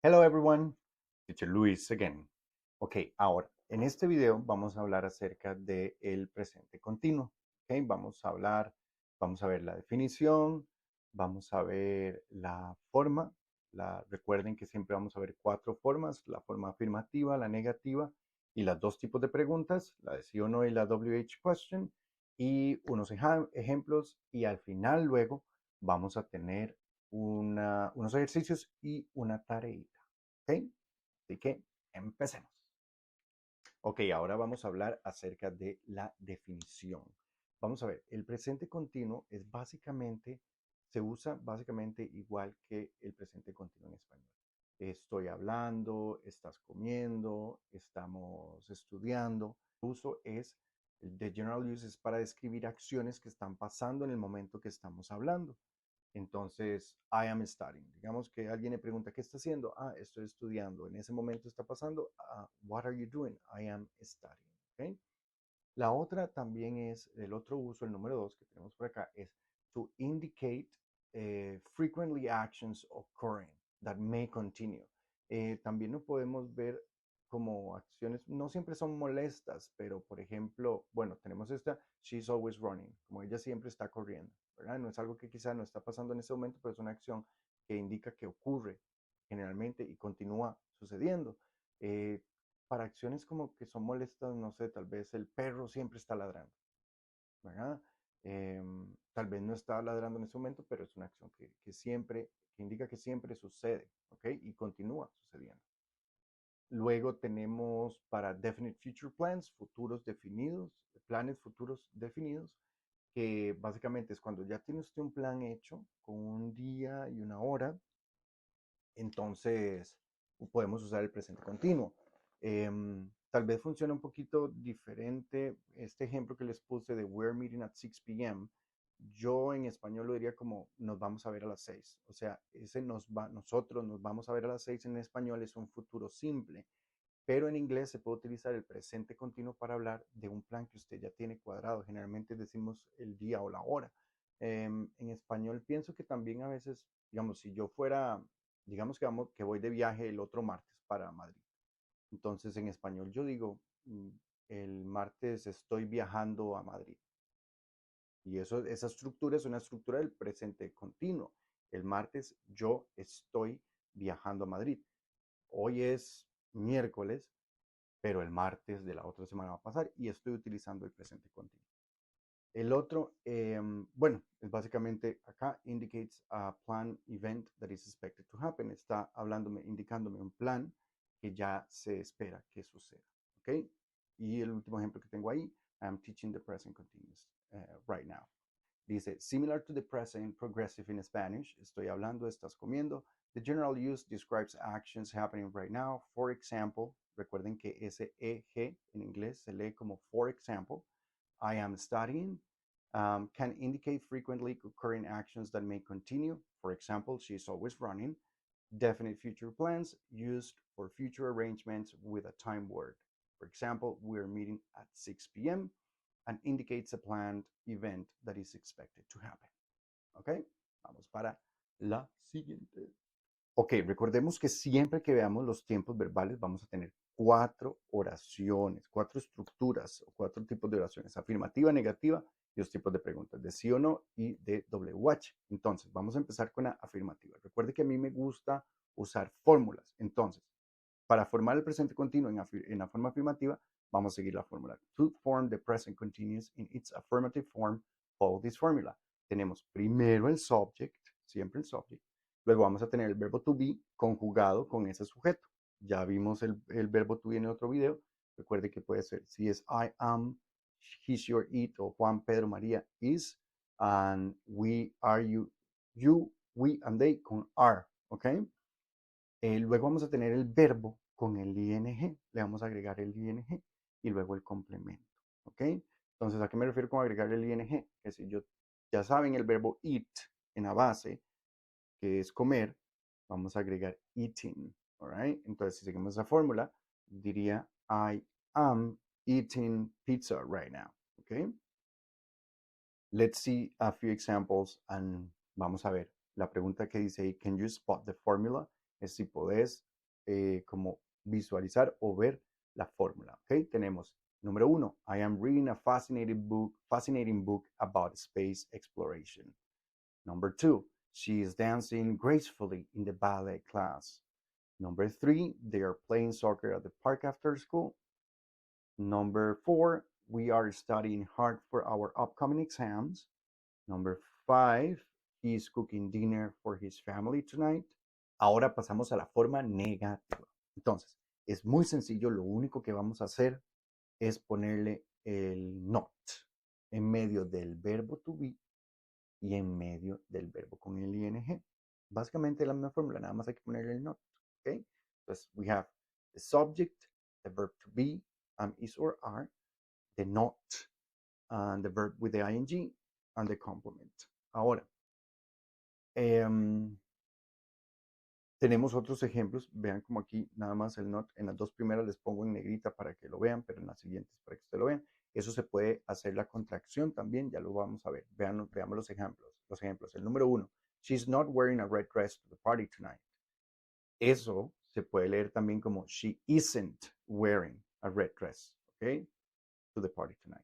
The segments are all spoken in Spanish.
Hello everyone, Teacher Luis again. Ok, ahora en este video vamos a hablar acerca del presente continuo. Ok, vamos a ver la definición, vamos a ver la forma. Recuerden que siempre vamos a ver cuatro formas: la forma afirmativa, la negativa y los dos tipos de preguntas, la de sí o no y la WH question, y unos ejemplos, y al final luego vamos a tener unos ejercicios y una tarea. ¿Ok? Así que empecemos. Ok, ahora vamos a hablar acerca de la definición. Vamos a ver, el presente continuo se usa básicamente igual que el presente continuo en español. Estoy hablando, estás comiendo, estamos estudiando. El uso es, the general use es para describir acciones que están pasando en el momento que estamos hablando. Entonces, I am studying. Digamos que alguien le pregunta, ¿qué está haciendo? Ah, estoy estudiando. En ese momento está pasando, what are you doing? I am studying. ¿Okay? La otra también es, el otro uso, el número dos que tenemos por acá, es to indicate frequently actions occurring that may continue. También lo podemos ver como acciones, no siempre son molestas, pero por ejemplo, bueno, tenemos esta, she's always running, como ella siempre está corriendo, ¿verdad? No es algo que quizá no está pasando en ese momento, pero es una acción que indica que ocurre generalmente y continúa sucediendo. Eh, para acciones como que son molestas, no sé, tal vez el perro siempre está ladrando, ¿verdad? Tal vez no está ladrando en ese momento, pero es una acción que indica que siempre sucede, ¿ok? Y continúa sucediendo. Luego tenemos para definite future plans, futuros definidos, planes futuros definidos, que básicamente es cuando ya tiene usted un plan hecho con un día y una hora, entonces podemos usar el presente continuo. Tal vez funcione un poquito diferente este ejemplo que les puse de we're meeting at 6 p.m. Yo en español lo diría como nos vamos a ver a las 6. O sea, nosotros nos vamos a ver a las 6 en español es un futuro simple, pero en inglés se puede utilizar el presente continuo para hablar de un plan que usted ya tiene cuadrado. Generalmente decimos el día o la hora. En español pienso que también a veces, digamos, si yo fuera, digamos que voy de viaje el otro martes para Madrid. Entonces en español yo digo, el martes estoy viajando a Madrid. Y esa estructura es una estructura del presente continuo. El martes yo estoy viajando a Madrid. Hoy es miércoles, pero el martes de la otra semana va a pasar y estoy utilizando el presente continuo. El otro, bueno, es básicamente acá, indicates a plan event that is expected to happen. Está indicándome un plan que ya se espera que suceda. ¿Ok? Y el último ejemplo que tengo ahí, I'm teaching the present continuous right now. Dice, similar to the present progressive in Spanish, estoy hablando, estás comiendo. The general use describes actions happening right now. For example, recuerden que ese EG en inglés se lee como for example. I am studying. Can indicate frequently occurring actions that may continue. For example, she is always running. Definite future plans used for future arrangements with a time word. For example, we're meeting at 6 p.m. and indicates a planned event that is expected to happen. ¿Ok? Vamos para la siguiente. Ok, recordemos que siempre que veamos los tiempos verbales vamos a tener cuatro oraciones, cuatro estructuras o cuatro tipos de oraciones: afirmativa, negativa y dos tipos de preguntas, de sí o no y de WH. Entonces, vamos a empezar con la afirmativa. Recuerde que a mí me gusta usar fórmulas. Entonces, para formar el presente continuo en la forma afirmativa, vamos a seguir la fórmula. To form the present continuous in its affirmative form, follow this formula. Tenemos primero el subject, siempre el subject. Luego vamos a tener el verbo to be conjugado con ese sujeto. Ya vimos el verbo to be en el otro video. Recuerde que puede ser si es I am, he's, your, it, o Juan, Pedro, María, is, and we, are, you, we, and they con are. ¿Ok? Luego vamos a tener el verbo con el ing, le vamos a agregar el ing y luego el complemento. ¿Ok? Entonces, ¿a qué me refiero con agregar el ing? Que si yo, ya saben el verbo eat en la base, que es comer, vamos a agregar eating. Alright? Entonces, si seguimos esa fórmula, diría I am eating pizza right now. ¿Ok? Let's see a few examples and vamos a ver. La pregunta que dice ahí, can you spot the formula? Es si podés como visualizar o ver la fórmula. ¿Ok? Tenemos número 1. I am reading a fascinating book about space exploration. Number 2. She is dancing gracefully in the ballet class. Number 3. They are playing soccer at the park after school. Number 4. We are studying hard for our upcoming exams. Number 5. He is cooking dinner for his family tonight. Ahora pasamos a la forma negativa. Entonces, es muy sencillo. Lo único que vamos a hacer es ponerle el not en medio del verbo to be y en medio del verbo con el ing. Básicamente la misma fórmula, nada más hay que ponerle el not. ¿Ok? Entonces, we have the subject, the verb to be, is or are, the not, and the verb with the ing, and the complement. Ahora, tenemos otros ejemplos. Vean como aquí nada más el not. En las dos primeras les pongo en negrita para que lo vean, pero en las siguientes para que ustedes lo vean. Eso se puede hacer la contracción también, ya lo vamos a ver. Veamos los ejemplos. El número 1. She's not wearing a red dress to the party tonight. Eso se puede leer también como she isn't wearing a red dress, okay, to the party tonight.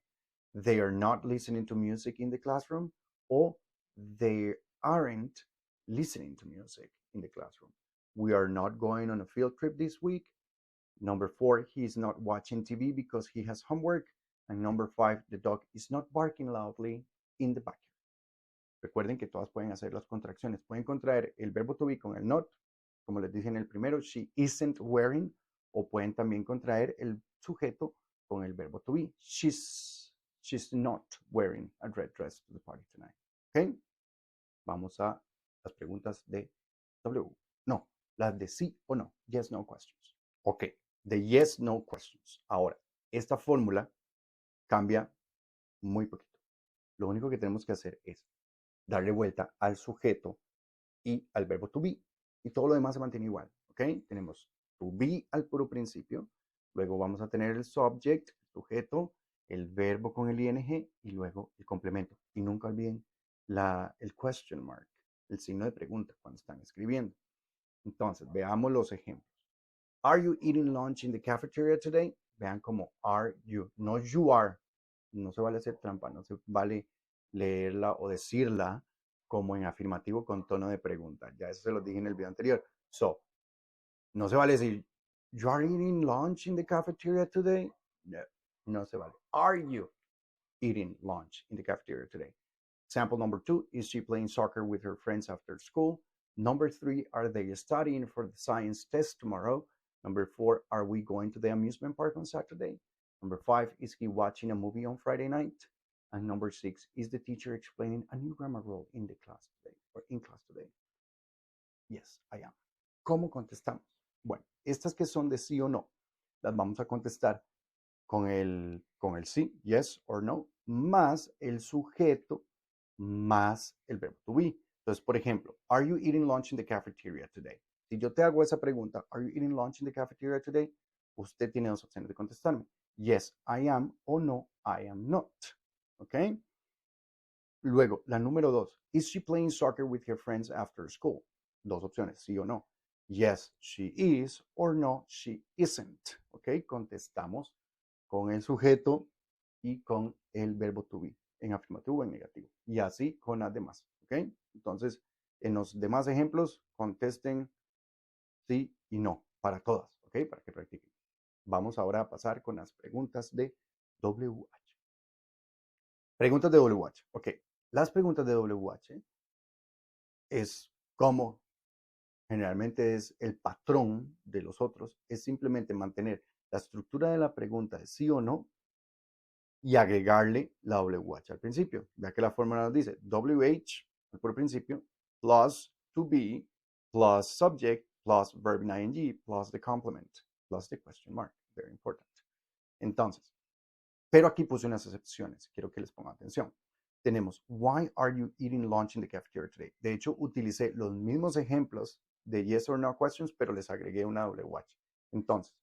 They are not listening to music in the classroom, or they aren't listening to music in the classroom. We are not going on a field trip this week. Number 4, he is not watching TV because he has homework. And number 5, the dog is not barking loudly in the backyard. Recuerden que todas pueden hacer las contracciones. Pueden contraer el verbo to be con el not, como les dije en el primero, she isn't wearing, o pueden también contraer el sujeto con el verbo to be. She's not wearing a red dress to the party tonight. ¿Ok? Vamos a las preguntas de W. No, las de sí o no. Yes, no questions. Ok, de yes, no questions. Ahora, esta fórmula cambia muy poquito. Lo único que tenemos que hacer es darle vuelta al sujeto y al verbo to be. Y todo lo demás se mantiene igual. ¿Ok? Tenemos to be al puro principio. Luego vamos a tener el subject, el sujeto, el verbo con el ing y luego el complemento. Y nunca olviden el question mark, el signo de pregunta cuando están escribiendo. Entonces, veamos los ejemplos. Are you eating lunch in the cafeteria today? Vean como are you, no you are. No se vale hacer trampa, no se vale leerla o decirla como en afirmativo con tono de pregunta. Ya eso se lo dije en el video anterior. So, no se vale decir, you are eating lunch in the cafeteria today? No, no se vale. Are you eating lunch in the cafeteria today? Sample number 2, is she playing soccer with her friends after school? Number 3, are they studying for the science test tomorrow? Number 4, are we going to the amusement park on Saturday? Number 5, is he watching a movie on Friday night? And number 6, is the teacher explaining a new grammar rule in the class today or in class today? Yes, I am. ¿Cómo contestamos? Bueno, estas que son de sí o no, las vamos a contestar con el sí, yes or no, más el sujeto, más el verbo to be. Entonces, por ejemplo, are you eating lunch in the cafeteria today? Si yo te hago esa pregunta, are you eating lunch in the cafeteria today? Usted tiene dos opciones de contestarme. Yes, I am, o no, I am not. ¿Ok? Luego, la número 2. Is she playing soccer with her friends after school? Dos opciones, sí o no. Yes, she is, or no, she isn't. ¿Ok? Contestamos con el sujeto y con el verbo to be, en afirmativo o en negativo. Y así con las demás. ¿Ok? Entonces, en los demás ejemplos, contesten sí y no, para todas. ¿Ok? Para que practiquen. Vamos ahora a pasar con las preguntas de WH. Preguntas de WH. Ok. Las preguntas de WH es como generalmente es el patrón de los otros, es simplemente mantener la estructura de la pregunta de sí o no y agregarle la WH al principio. Vea que la fórmula nos dice WH por principio, plus to be, plus subject, plus verb in ing, plus the complement, plus the question mark. Very important. Entonces, pero aquí puse unas excepciones, quiero que les pongan atención. Tenemos, why are you eating lunch in the cafeteria today? De hecho, utilicé los mismos ejemplos de yes or no questions, pero les agregué una WH. Entonces,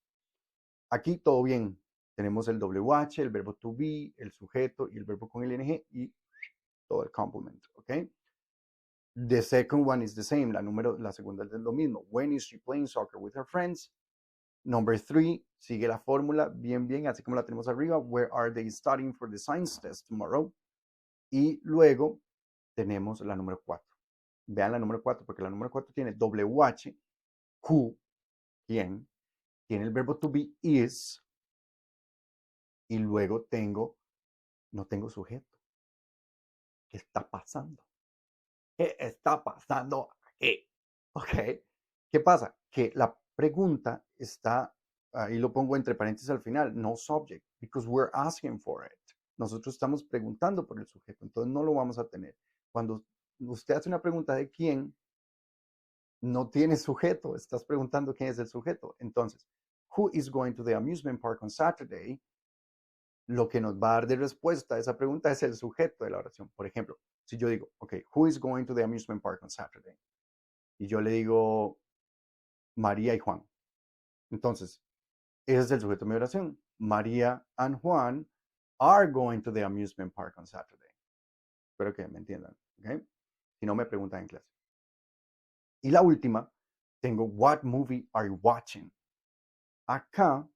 aquí todo bien. Tenemos el WH, el verbo to be, el sujeto y el verbo con el ing y todo el complement, ¿ok? The second one is the same. La segunda es lo mismo. When is she playing soccer with her friends? Number 3, sigue la fórmula bien, así como la tenemos arriba. Where are they studying for the science test tomorrow? Y luego tenemos la número 4. Vean la número 4, porque la número 4 tiene WH, who, quién, tiene el verbo to be is, y luego no tengo sujeto. ¿Qué está pasando? ¿Qué está pasando aquí? ¿Ok? ¿Qué pasa? Que la pregunta está, ahí lo pongo entre paréntesis al final, no subject, because we're asking for it. Nosotros estamos preguntando por el sujeto, entonces no lo vamos a tener. Cuando usted hace una pregunta de quién, no tiene sujeto, estás preguntando quién es el sujeto. Entonces, who is going to the amusement park on Saturday? Lo que nos va a dar de respuesta a esa pregunta es el sujeto de la oración. Por ejemplo, si yo digo, ok, who is going to the amusement park on Saturday? Y yo le digo María y Juan. Entonces, ese es el sujeto de mi oración. María and Juan are going to the amusement park on Saturday. Espero que me entiendan, ¿ok? Si no, me preguntan en clase. Y la última, tengo what movie are you watching? Acá,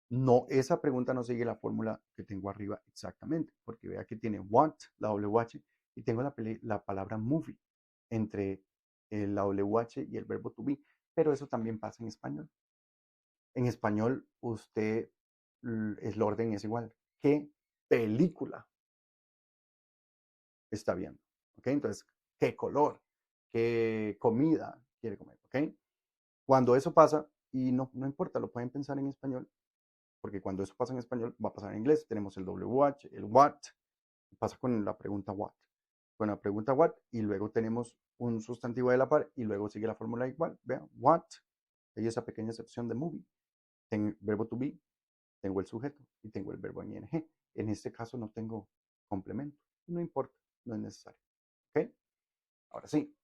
no, esa pregunta no sigue la fórmula que tengo arriba exactamente, porque vea que tiene what, la WH, y tengo la palabra movie entre la WH y el verbo to be, pero eso también pasa en español. En español, el orden es igual. ¿Qué película está viendo? ¿Ok? Entonces, ¿qué color? ¿Qué comida quiere comer? ¿Ok? Cuando eso pasa, y no importa, lo pueden pensar en español, porque cuando eso pasa en español, va a pasar en inglés. Tenemos el WH, el what, pasa con la pregunta what. Con la pregunta what, y luego tenemos un sustantivo de la par, y luego sigue la fórmula igual. Vean, what, hay esa pequeña excepción de movie. Tengo verbo to be, tengo el sujeto y tengo el verbo en ing. En este caso no tengo complemento. No importa, no es necesario. ¿Ok? Ahora sí.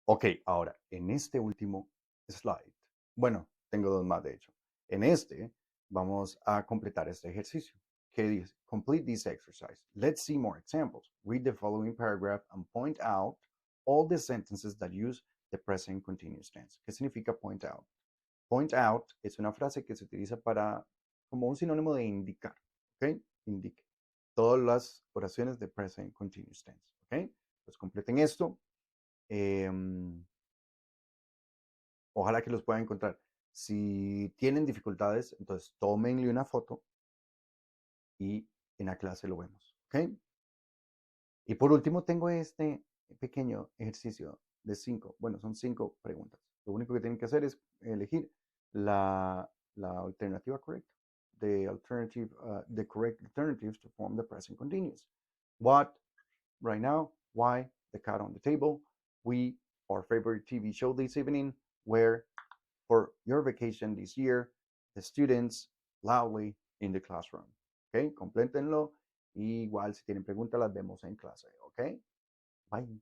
Ok, ahora, en este último slide, bueno, tengo dos más de hecho. En este vamos a completar este ejercicio. ¿Qué dice? Complete this exercise. Let's see more examples. Read the following paragraph and point out all the sentences that use the present continuous tense. ¿Qué significa point out? Point out es una frase que se utiliza como un sinónimo de indicar, ¿ok? Indique. Todas las oraciones de present continuous tense, ¿ok? Pues completen esto. Ojalá que los puedan encontrar. Si tienen dificultades, entonces tómenle una foto y en la clase lo vemos, ¿ok? Y por último tengo este pequeño ejercicio de 5, bueno, son 5 preguntas. Lo único que tienen que hacer es elegir la alternativa correcta. The correct alternatives to form the present continuous. What, right now, why, the cat on the table, we, our favorite TV show this evening, where, for your vacation this year, the students, loudly in the classroom. ¿Ok? Complétenlo. Igual si tienen preguntas las vemos en clase. ¿Ok? Bye.